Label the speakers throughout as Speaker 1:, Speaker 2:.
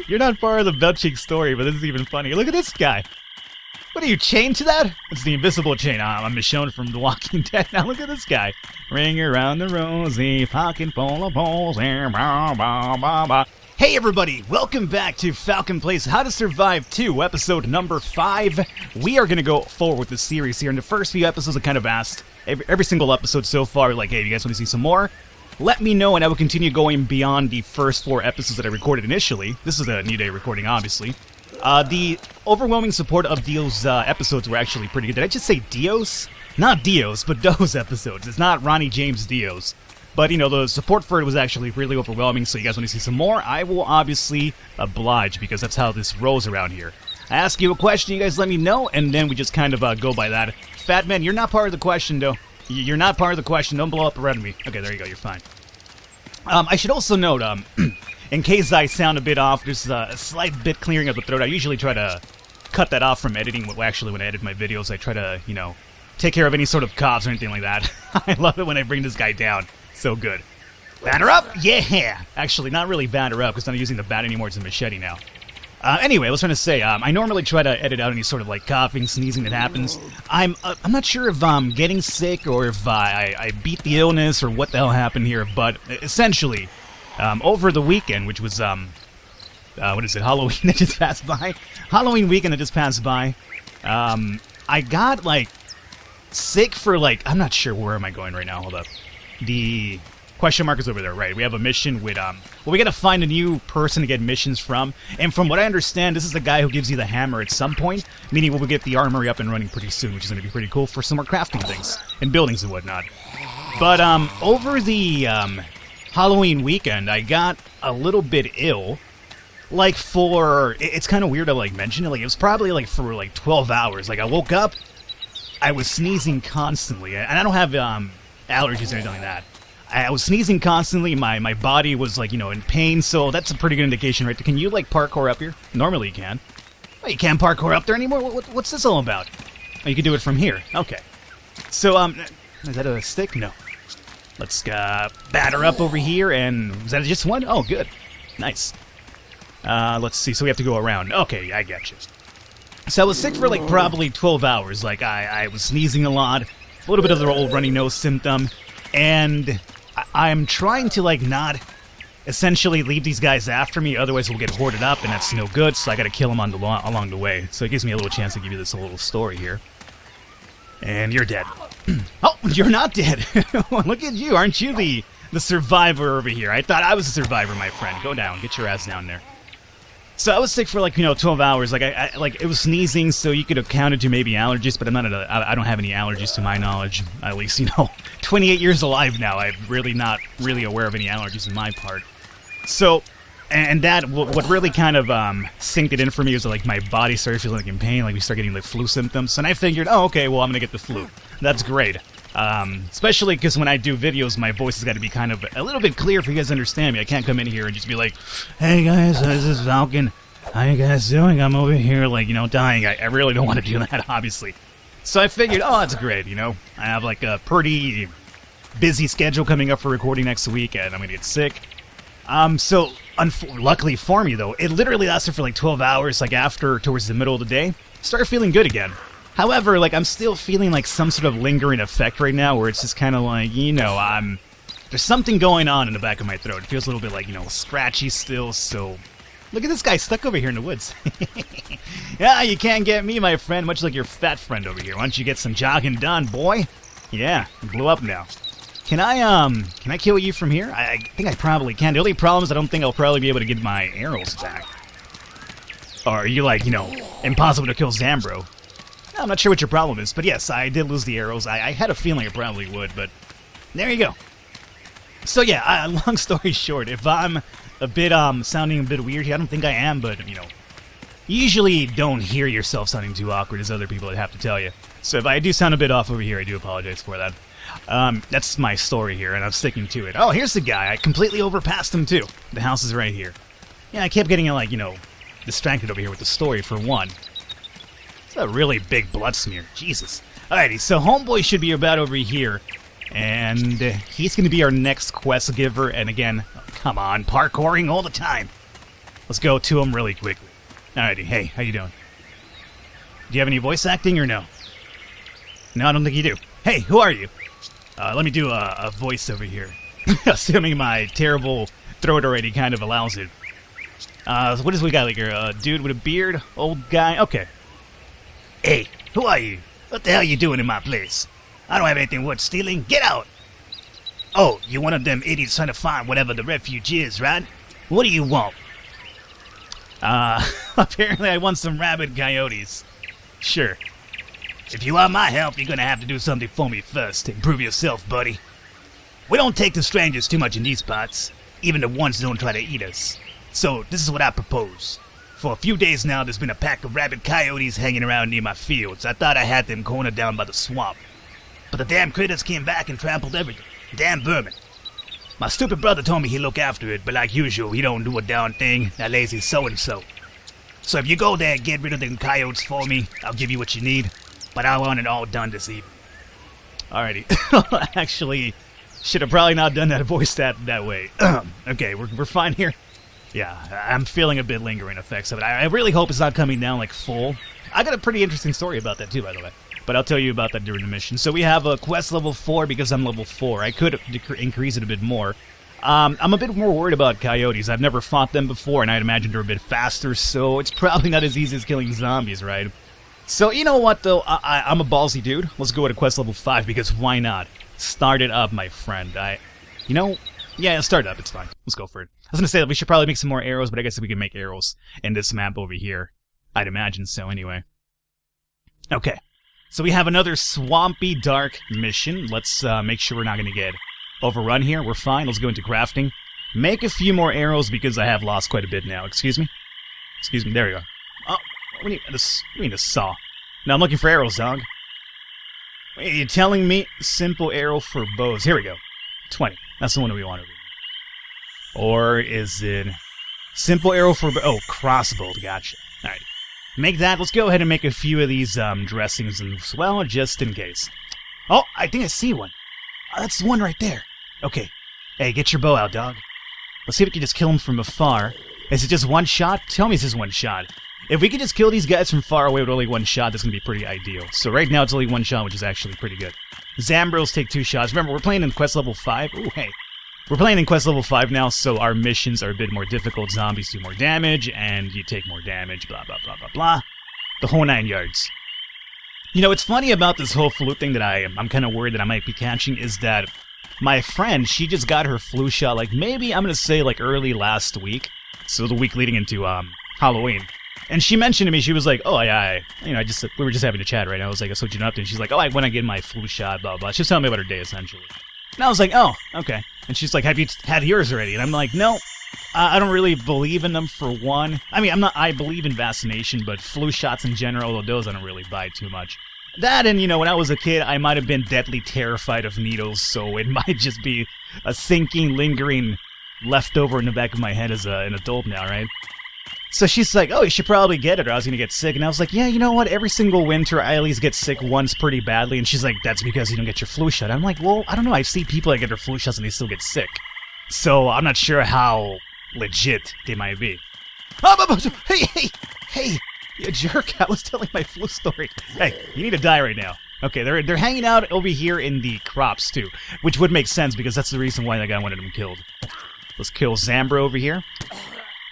Speaker 1: You're not part of the butt cheek story, but this is even funny. Look at this guy. What are you, chained to that? It's the invisible chain. I'm Michonne from The Walking Dead. Now look at this guy. Ring around the rosy, pocket full of balls. Hey everybody, welcome back to Falcon Plays How to Survive 2, episode number 5. We are going to go forward with the series here. In the first few episodes, I kind of asked every single episode so far, like, hey, you guys want to see some more? Let me know, and I will continue going beyond the first 4 episodes that I recorded initially. This is a New Day recording, obviously. The overwhelming support of those episodes were actually pretty good. Did I just say Dios? Not Dios, but those episodes. It's not Ronnie James Dios. But, you know, the support for it was actually really overwhelming, so you guys want to see some more? I will obviously oblige, because that's how this rolls around here. I ask you a question, you guys let me know, and then we just kind of go by that. Fat Man, you're not part of the question, though. You're not part of the question. Don't blow up around me. Okay, there you go. You're fine. I should also note, in case I sound a bit off, there's a slight bit clearing of the throat. I usually try to cut that off from editing. Well, actually, when I edit my videos, I try to, you know, take care of any sort of coughs or anything like that. I love it when I bring this guy down. So good. Batter up? Yeah! Actually, not really batter up, because I'm not using the bat anymore. It's a machete now. Anyway, I was trying to say, I normally try to edit out any sort of, like, coughing, sneezing that happens. I'm not sure if I'm getting sick or if I beat the illness or what the hell happened here, but essentially, over the weekend, which was, what is it, Halloween that just passed by? Halloween weekend that just passed by, I got, like, sick for, like, I'm not sure where am I going right now, hold up. The question mark is over there, right? We have a mission with, well, we gotta find a new person to get missions from, and from what I understand, this is the guy who gives you the hammer at some point, meaning we'll get the armory up and running pretty soon, which is gonna be pretty cool for some more crafting things, and buildings and whatnot. But, over the, Halloween weekend, I got a little bit ill, like for, it's kind of weird to, like, mention it, like, it was probably, like, for, like, 12 hours, like, I woke up, I was sneezing constantly, and I don't have, allergies or anything like that. I was sneezing constantly, my body was, like, you know, in pain, so that's a pretty good indication, right? Can you, like, parkour up here? Normally you can. Oh, you can't parkour up there anymore? What's this all about? Oh, you can do it from here. Okay. So, is that a stick? No. Let's, batter up over here, and is that just one? Oh, good. Nice. Let's see, so we have to go around. Okay, I get you. So I was sick for, like, probably 12 hours. Like, I was sneezing a lot, a little bit of the old runny nose symptom, and I'm trying to, like, not essentially leave these guys after me, otherwise we'll get hoarded up, and that's no good, so I gotta kill them along the way. So it gives me a little chance to give you this little story here. And you're dead. Oh, you're not dead! Look at you, aren't you the survivor over here? I thought I was a survivor, my friend. Go down, get your ass down there. So I was sick for, like, you know, 12 hours. Like, I like, it was sneezing, so you could have counted to maybe allergies, but I don't have any allergies to my knowledge. At least, you know, 28 years alive now, I'm really not really aware of any allergies in my part. So, and that, what really kind of synced it in for me was, like, my body started feeling, like, in pain, like, we started getting, like, flu symptoms, and I figured, oh, okay, well, I'm gonna get the flu. That's great. Especially because when I do videos, my voice has got to be kind of a little bit clear for you guys to understand me. I can't come in here and just be like, hey guys, this is Falcon. How you guys doing? I'm over here, like, you know, dying. I really don't want to do that, obviously. So I figured, oh, that's great, you know. I have, like, a pretty busy schedule coming up for recording next week, and I'm going to get sick. So, luckily for me, though, it literally lasted for, like, 12 hours, like, towards the middle of the day. Started feeling good again. However, like, I'm still feeling like some sort of lingering effect right now where it's just kind of like, you know, there's something going on in the back of my throat. It feels a little bit like, you know, scratchy still, so... Look at this guy stuck over here in the woods. Yeah, you can't get me, my friend, much like your fat friend over here. Why don't you get some jogging done, boy? Yeah, you blew up now. Can I kill you from here? I think I probably can. The only problem is I don't think I'll probably be able to get my arrows back. Or are you, like, you know, impossible to kill Zambro? I'm not sure what your problem is, but yes, I did lose the arrows. I had a feeling I probably would, but there you go. So yeah, long story short, if I'm a bit, sounding a bit weird here, I don't think I am, but, you know, you usually don't hear yourself sounding too awkward as other people would have to tell you. So if I do sound a bit off over here, I do apologize for that. That's my story here, and I'm sticking to it. Oh, here's the guy. I completely overpassed him, too. The house is right here. Yeah, I kept getting, like, you know, distracted over here with the story, for one. A really big blood smear. Jesus. Alrighty, so Homeboy should be about over here. And he's going to be our next quest giver. And again, come on, parkouring all the time. Let's go to him really quickly. Alrighty, hey, how you doing? Do you have any voice acting or no? No, I don't think you do. Hey, who are you? Let me do a voice over here. Assuming my terrible throat already kind of allows it. So what does we got like here? A dude with a beard? Old guy? Okay. Hey, who are you? What the hell are you doing in my place? I don't have anything worth stealing. Get out! Oh, you're one of them idiots trying to find whatever the refuge is, right? What do you want? Apparently I want some rabid coyotes. Sure. If you want my help, you're gonna have to do something for me first. Improve yourself, buddy. We don't take to strangers too much in these parts. Even the ones that don't try to eat us. So, this is what I propose. For a few days now, there's been a pack of rabid coyotes hanging around near my fields. I thought I had them cornered down by the swamp. But the damn critters came back and trampled everything. Damn vermin. My stupid brother told me he'd look after it, but like usual, he don't do a darn thing. That lazy so-and-so. So if you go there and get rid of them coyotes for me, I'll give you what you need. But I want it all done this evening. Alrighty. Actually, should have probably not done that voice that way. Okay, we're fine here. Yeah, I'm feeling a bit lingering effects of it. I really hope it's not coming down like full. I got a pretty interesting story about that too, by the way. But I'll tell you about that during the mission. So we have a quest level 4 because I'm level 4. I could increase it a bit more. I'm a bit more worried about coyotes. I've never fought them before, and I'd imagine they're a bit faster, so it's probably not as easy as killing zombies, right? So, you know what, though? I'm a ballsy dude. Let's go to quest level 5, because why not? Start it up, my friend. Yeah, start it up. It's fine. Let's go for it. I was gonna say that we should probably make some more arrows, but I guess we can make arrows in this map over here. I'd imagine so, anyway. Okay. So we have another swampy, dark mission. Let's make sure we're not going to get overrun here. We're fine. Let's go into crafting. Make a few more arrows because I have lost quite a bit now. Excuse me? Excuse me. There you go. Oh, we need a saw. Now I'm looking for arrows, dog. Wait, you're telling me simple arrow for bows. Here we go. 20. That's the one we want over here. Or is it simple arrow for... Oh, crossbow. Gotcha. All right. Make that. Let's go ahead and make a few of these dressings as well, just in case. Oh, I think I see one. That's the one right there. Okay. Hey, get your bow out, dog. Let's see if we can just kill him from afar. Is it just one shot? Tell me it's just one shot. If we could just kill these guys from far away with only one shot, that's going to be pretty ideal. So right now it's only one shot, which is actually pretty good. Zambros take 2 shots. Remember, we're playing in quest level 5. Ooh, hey. We're playing in quest level 5 now, so our missions are a bit more difficult. Zombies do more damage, and you take more damage, blah, blah, blah, blah, blah. The whole 9 yards. You know, what's funny about this whole flu thing that I'm kind of worried that I might be catching is that my friend, she just got her flu shot, like, maybe, I'm going to say, like, early last week. So the week leading into, Halloween. And she mentioned to me, she was like, oh, yeah, we were just having a chat right now. I was like, so what you up to? And she's like, oh, I want to get my flu shot, blah, blah. She was telling me about her day, essentially. And I was like, oh, okay. And she's like, have you had yours already? And I'm like, no, I don't really believe in them for one. I mean, I believe in vaccination, but flu shots in general, those I don't really buy too much. That and, you know, when I was a kid, I might have been deadly terrified of needles, so it might just be a sinking, lingering leftover in the back of my head as an adult now, right? So she's like, oh, you should probably get it or I was going to get sick. And I was like, yeah, you know what? Every single winter, I at least get sick once pretty badly. And she's like, that's because you don't get your flu shot. I'm like, well, I don't know. I see people that get their flu shots and they still get sick. So I'm not sure how legit they might be. Hey, you jerk. I was telling my flu story. Hey, you need to die right now. Okay, they're hanging out over here in the crops, too. Which would make sense because that's the reason why that guy wanted them killed. Let's kill Zambra over here.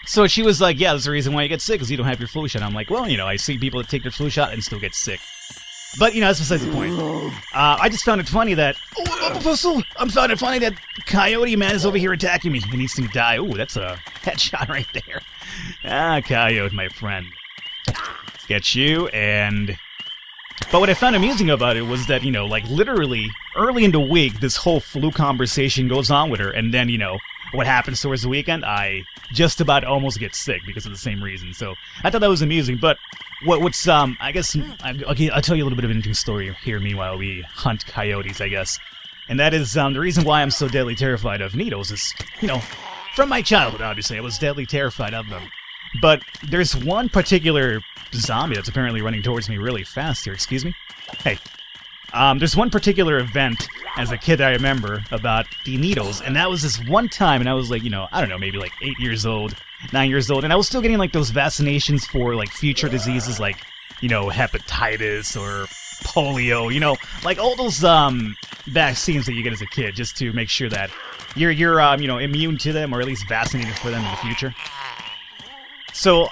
Speaker 1: So she was like, yeah, that's the reason why you get sick, because you don't have your flu shot. I'm like, well, you know, I see people that take their flu shot and still get sick. But, you know, that's besides the point. I just found it funny that... I found it funny that Coyote Man is over here attacking me. He needs to die. Ooh, that's a headshot right there. Ah, Coyote, my friend. Let's get you, and... But what I found amusing about it was that, you know, like, literally, early in the week, this whole flu conversation goes on with her, and then, you know... What happens towards the weekend, I just about almost get sick because of the same reason. So I thought that was amusing. But what's I guess okay, I'll tell you a little bit of an interesting story here. Meanwhile, we hunt coyotes, I guess, and that is the reason why I'm so deadly terrified of needles is, you know, from my childhood. Obviously, I was deadly terrified of them. But there's one particular zombie that's apparently running towards me really fast here. Excuse me. Hey. There's one particular event as a kid I remember about the needles, and that was this one time, and I was like, you know, I don't know, maybe like 8 years old. 9 years old, and I was still getting like those vaccinations for like future diseases like, you know, hepatitis or polio, you know, like all those vaccines that you get as a kid, just to make sure that you're you know, immune to them, or at least vaccinated for them in the future. So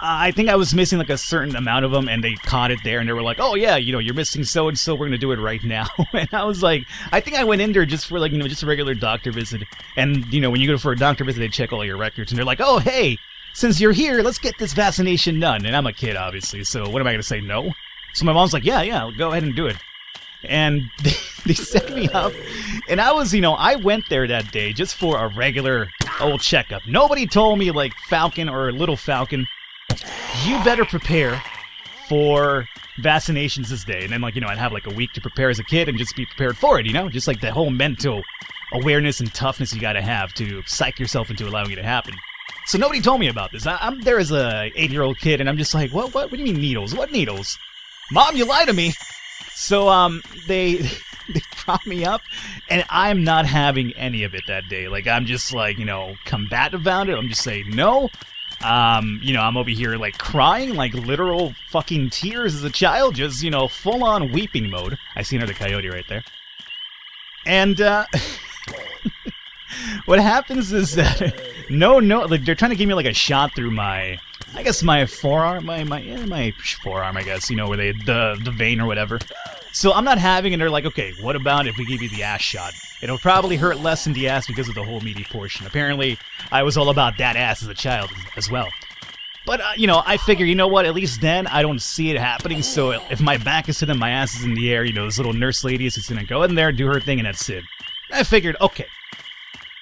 Speaker 1: I think I was missing like a certain amount of them, and they caught it there, and they were like, "Oh yeah, you know, you're missing so and so. We're gonna do it right now." And I was like, I think I went in there just for like, you know, just a regular doctor visit. And you know, when you go for a doctor visit, they check all your records, and they're like, "Oh hey, since you're here, let's get this vaccination done." And I'm a kid, obviously, so what am I gonna say? No? So my mom's like, "Yeah, go ahead and do it." And they set me up, and I was, you know, I went there that day just for a regular old checkup. Nobody told me like Falcon or Little Falcon, you better prepare for vaccinations this day. And then, like, you know, I'd have like a week to prepare as a kid and just be prepared for it, you know? Just like the whole mental awareness and toughness you gotta have to psych yourself into allowing it to happen. So nobody told me about this. I'm there as a 8-year-old kid, and I'm just like, what do you mean needles? What needles? Mom, you lied to me! So, they prop me up, and I'm not having any of it that day. Like, I'm just like, you know, combative about it. I'm just saying no. You know, I'm over here, like, crying, like, literal fucking tears as a child, just, you know, full-on weeping mode. I see another coyote right there. And, what happens is that, like, they're trying to give me, like, a shot through my, I guess, my forearm, my forearm, I guess, you know, where the vein or whatever. So I'm not having it, and they're like, okay, what about if we give you the ass shot? It'll probably hurt less in the ass because of the whole meaty portion. Apparently, I was all about that ass as a child as well. But, you know, I figure, you know what, at least then I don't see it happening, so if my back is to them, my ass is in the air, you know, this little nurse lady is just gonna go in there, do her thing, and that's it. I figured, okay,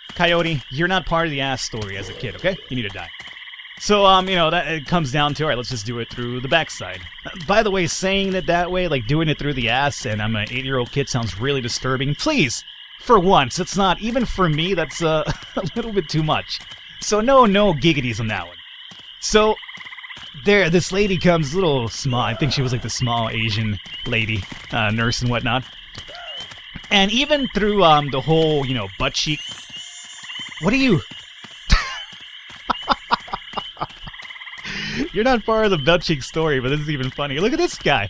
Speaker 1: Coyote, you're not part of the ass story as a kid, okay? You need to die. So, you know, that it comes down to, alright, let's just do it through the backside. By the way, saying it that way, like doing it through the ass, and I'm an 8-year-old kid, sounds really disturbing. Please, for once, it's not, even for me, that's a little bit too much. So no giggities on that one. So, there, this lady comes, a little small, I think she was like the small Asian lady, nurse and whatnot. And even through, the whole, you know, butt cheek, what are you... You're not part of the butt cheek story, but this is even funny. Look at this guy.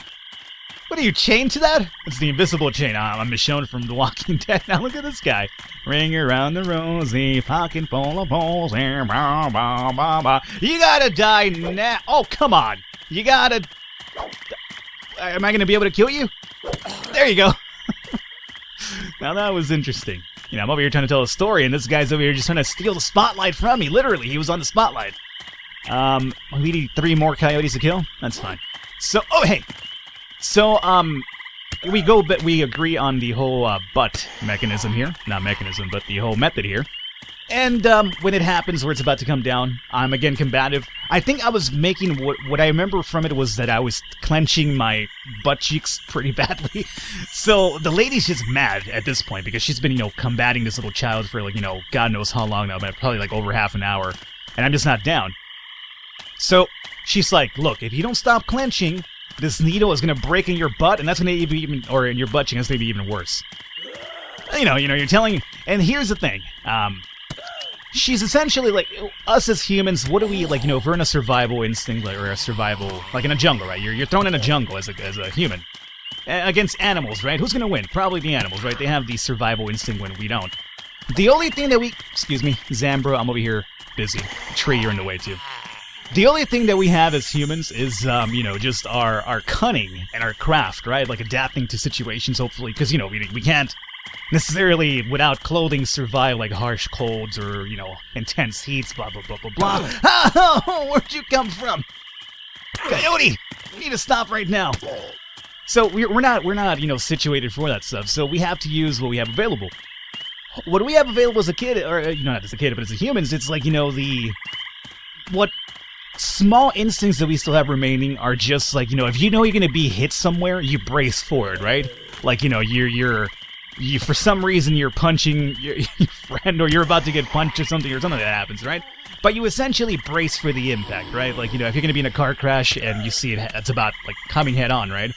Speaker 1: What are you, chained to that? It's the invisible chain. I'm Michonne from The Walking Dead. Now look at this guy. Ring around the rosy, pocket full of holes. You gotta die now. Oh, come on. You gotta... Am I gonna be able to kill you? There you go. Now that was interesting. You know, I'm over here trying to tell a story, and this guy's over here just trying to steal the spotlight from me. Literally, he was on the spotlight. We need 3 more coyotes to kill? That's fine. So, oh, hey! So, we agree on the whole, butt mechanism here. Not mechanism, but the whole method here. And, when it happens where it's about to come down, I'm again combative. I think I was making, what I remember from it was that I was clenching my butt cheeks pretty badly. So, the lady's just mad at this point, because she's been, you know, combating this little child for, like, you know, God knows how long now, but probably, like, over half an hour. And I'm just not down. So, she's like, look, if you don't stop clenching, this needle is going to break in your butt, and that's going to be even, or in your butt cheek, that's going to be even worse. You know, you're telling, and here's the thing, she's essentially, like, us as humans, what do we, like, you know, if we're in a survival instinct, like, or a survival, like in a jungle, right, you're thrown in a jungle as a human, against animals, right, who's going to win? Probably the animals, right, they have the survival instinct when we don't. The only thing that we, excuse me, Zambro, I'm over here busy, tree, you're in the way too. The only thing that we have as humans is, you know, just our cunning and our craft, right? Like, adapting to situations, hopefully, because, you know, we can't necessarily, without clothing, survive, like, harsh colds or, you know, intense heats, blah, blah, blah, blah, blah. Oh, where'd you come from? Coyote! We need to stop right now. So, we're not, you know, situated for that stuff, so we have to use what we have available. What we have available as a kid, or, you know, not as a kid, but as a humans, it's like, you know, what small instincts that we still have remaining are just like, you know, if you know you're gonna be hit somewhere, you brace for it, right? Like, you know, you for some reason you're punching your friend, or you're about to get punched or something that happens, right? But you essentially brace for the impact, right? Like, you know, if you're gonna be in a car crash and you see it's about, like, coming head on, right?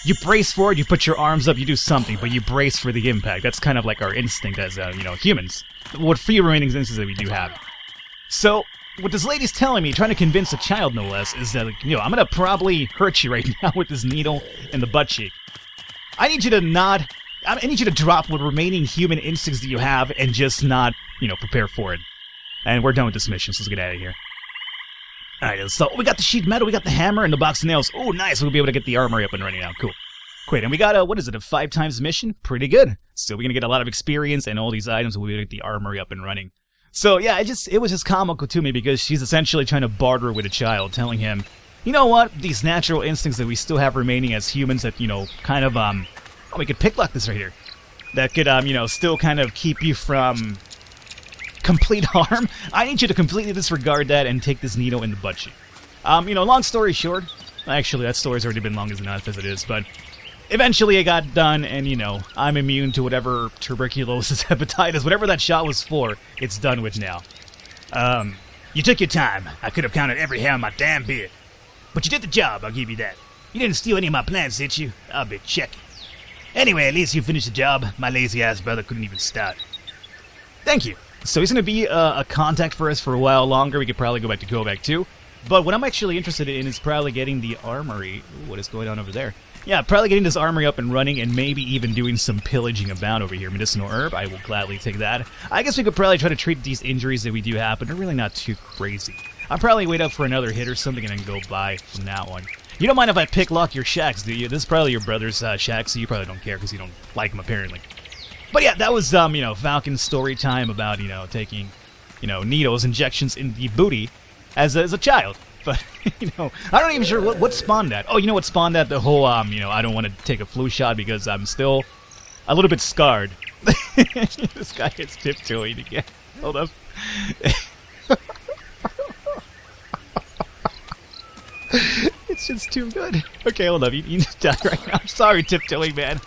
Speaker 1: You brace for it, you put your arms up, you do something, but you brace for the impact. That's kind of like our instinct as, you know, humans. What few remaining instances that we do have. So, what this lady's telling me, trying to convince a child no less, is that, you know, I'm gonna probably hurt you right now with this needle in the butt cheek. I need you to not... I need you to drop what remaining human instincts that you have and just not, you know, prepare for it. And we're done with this mission, so let's get out of here. Alright, so we got the sheet metal, we got the hammer, and the box of nails. Oh, nice, we'll be able to get the armory up and running now. Cool. Great, and we got a, what is it, a 5 times mission? Pretty good. So we're gonna get a lot of experience and all these items, we'll be able to get the armory up and running. So yeah, it was just comical to me because she's essentially trying to barter with a child, telling him, you know what, these natural instincts that we still have remaining as humans that, you know, kind of, oh, we could picklock this right here. That could, you know, still kind of keep you from complete harm. I need you to completely disregard that and take this needle in the butt cheek. You know, long story short, actually that story's already been long enough as it is, but eventually it got done and, you know, I'm immune to whatever tuberculosis, hepatitis, whatever that shot was for, it's done with now. You took your time. I could have counted every hair on my damn beard. But you did the job, I'll give you that. You didn't steal any of my plants, did you? I'll be checking. Anyway, at least you finished the job. My lazy-ass brother couldn't even start. Thank you. So he's going to be a contact for us for a while longer. We could probably go back to Kovac too. But what I'm actually interested in is probably getting the armory. Ooh, what is going on over there? Yeah, probably getting this armory up and running and maybe even doing some pillaging about over here. Medicinal herb, I will gladly take that. I guess we could probably try to treat these injuries that we do have, but they're really not too crazy. I'll probably wait up for another hit or something and then go by from that one. You don't mind if I picklock your shacks, do you? This is probably your brother's shack, so you probably don't care because you don't like him, apparently. But yeah, that was, you know, Falcon's story time about, you know, taking, you know, needles, injections in the booty as a child. But, you know, I'm not even sure what spawned that. Oh, you know what spawned that? The whole, you know, I don't want to take a flu shot because I'm still a little bit scarred. This guy gets tiptoeing again. Hold up. It's just too good. Okay, hold up. You need to die right now. I'm sorry, tiptoeing man.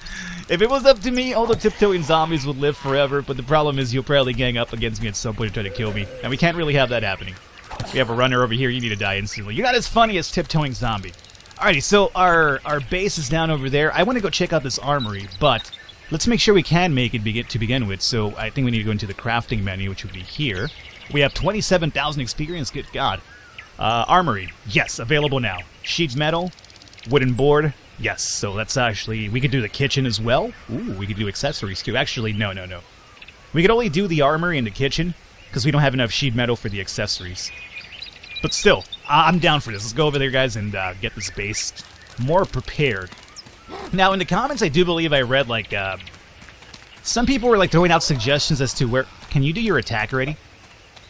Speaker 1: If it was up to me, all the tiptoeing zombies would live forever, but the problem is you'll probably gang up against me at some point and try to kill me. And we can't really have that happening. We have a runner over here, you need to die instantly. You're not as funny as tiptoeing zombie. Alrighty, so our base is down over there. I want to go check out this armory, but let's make sure we can make it to begin with. So I think we need to go into the crafting menu, which would be here. We have 27,000 experience, good god. Armory, yes, available now. Sheet metal, wooden board, yes. So that's actually, we could do the kitchen as well. Ooh, we could do accessories too. Actually, no. We could only do the armory and the kitchen, because we don't have enough sheet metal for the accessories. But still, I'm down for this. Let's go over there, guys, and get this base more prepared. Now, in the comments, I do believe I read, like, some people were, like, throwing out suggestions as to where... Can you do your attack already?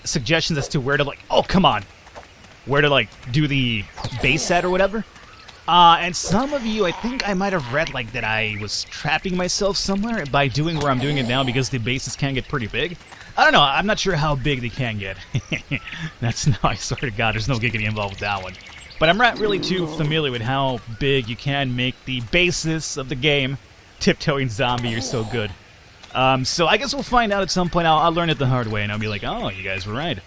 Speaker 1: Suggestions as to where to, like... Oh, come on! Where to, like, do the base at or whatever. And some of you, I think I might have read, like, that I was trapping myself somewhere by doing where I'm doing it now because the bases can get pretty big. I don't know, I'm not sure how big they can get. That's no, I swear to God, there's no giggity involved with that one. But I'm not really too familiar with how big you can make the basis of the game. Tiptoeing zombie, you're so good. So I guess we'll find out at some point. I'll learn it the hard way, and I'll be like, oh, you guys were right.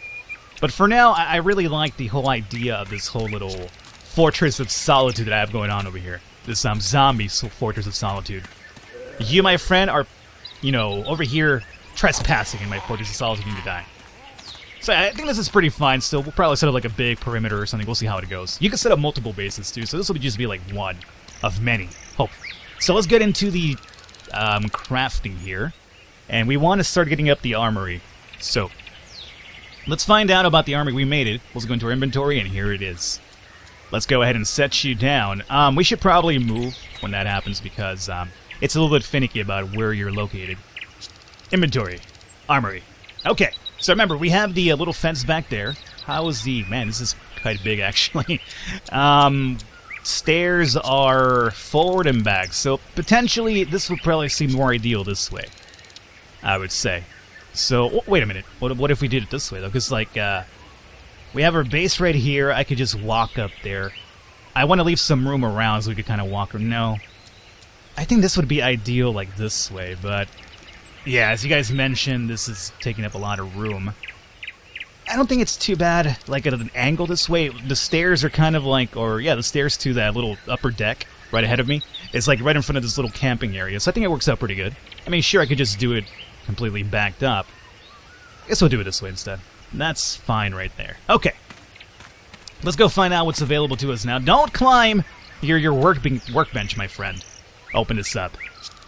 Speaker 1: But for now, I really like the whole idea of this whole little fortress of solitude that I have going on over here. This zombie fortress of solitude. You, my friend, are, you know, over here trespassing in my fortress of solitude and you die. So I think this is pretty fine still. We'll probably set up like a big perimeter or something. We'll see how it goes. You can set up multiple bases too, so this will just be like one of many. Hopefully. So let's get into the crafting here. And we want to start getting up the armory. So let's find out about the armory. We made it. Let's go into our inventory, and here it is. Let's go ahead and set you down. We should probably move when that happens because it's a little bit finicky about where you're located. Inventory. Armory. Okay. So remember, we have the little fence back there. How is the... Man, this is quite big, actually. Stairs are forward and back. So potentially, this would probably seem more ideal this way, I would say. So, wait a minute. What if we did it this way, though? Because, like, we have our base right here. I could just walk up there. I want to leave some room around so we could kind of walk... No. I think this would be ideal, like, this way, but... Yeah, as you guys mentioned, this is taking up a lot of room. I don't think it's too bad, like, at an angle this way. The stairs are kind of like... Or, yeah, the stairs to that little upper deck right ahead of me. It's, like, right in front of this little camping area. So I think it works out pretty good. I mean, sure, I could just do it completely backed up. I guess we'll do it this way instead. That's fine right there. Okay. Let's go find out what's available to us now. Don't climb your workbench, my friend. Open this up.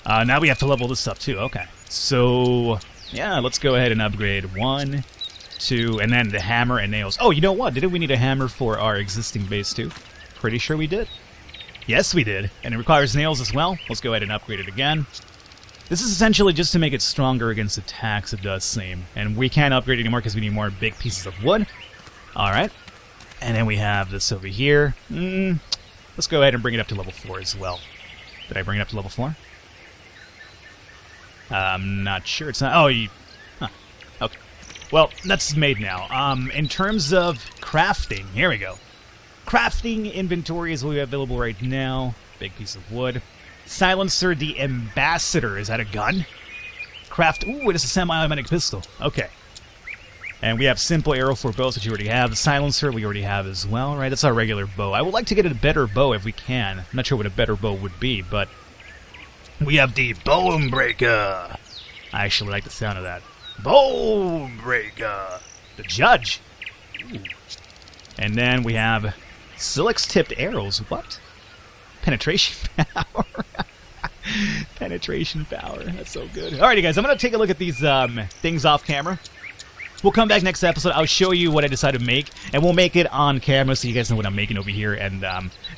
Speaker 1: Now we have to level this up too. Okay. So, yeah, let's go ahead and upgrade 1, 2, and then the hammer and nails. Oh, you know what? Didn't we need a hammer for our existing base too? Pretty sure we did. Yes, we did. And it requires nails as well. Let's go ahead and upgrade it again. This is essentially just to make it stronger against attacks, it does seem. And we can't upgrade anymore because we need more big pieces of wood. Alright. And then we have this over here. Let's go ahead and bring it up to level 4 as well. Did I bring it up to level 4? I'm not sure. It's not... Oh, Huh. Okay. Well, that's made now. In terms of crafting, here we go. Crafting inventory is what we have available right now. Big piece of wood. Silencer, the Ambassador. Is that a gun? Craft... Ooh, it is a semi-automatic pistol. Okay. And we have simple arrow for bows, which you already have. The silencer we already have as well, right? That's our regular bow. I would like to get a better bow if we can. I'm not sure what a better bow would be, but we have the Bone Breaker. I actually like the sound of that. Bone Breaker. The Judge. Ooh. And then we have Silex-tipped arrows. What? Penetration power. Penetration power. That's so good. Alrighty, guys. I'm going to take a look at these things off camera. We'll come back next episode. I'll show you what I decided to make, and we'll make it on camera so you guys know what I'm making over here, and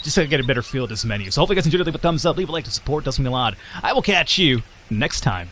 Speaker 1: just so I get a better feel of this menu. So hopefully you guys enjoyed it. Leave a thumbs up, leave a like to support, does me a lot. I will catch you next time.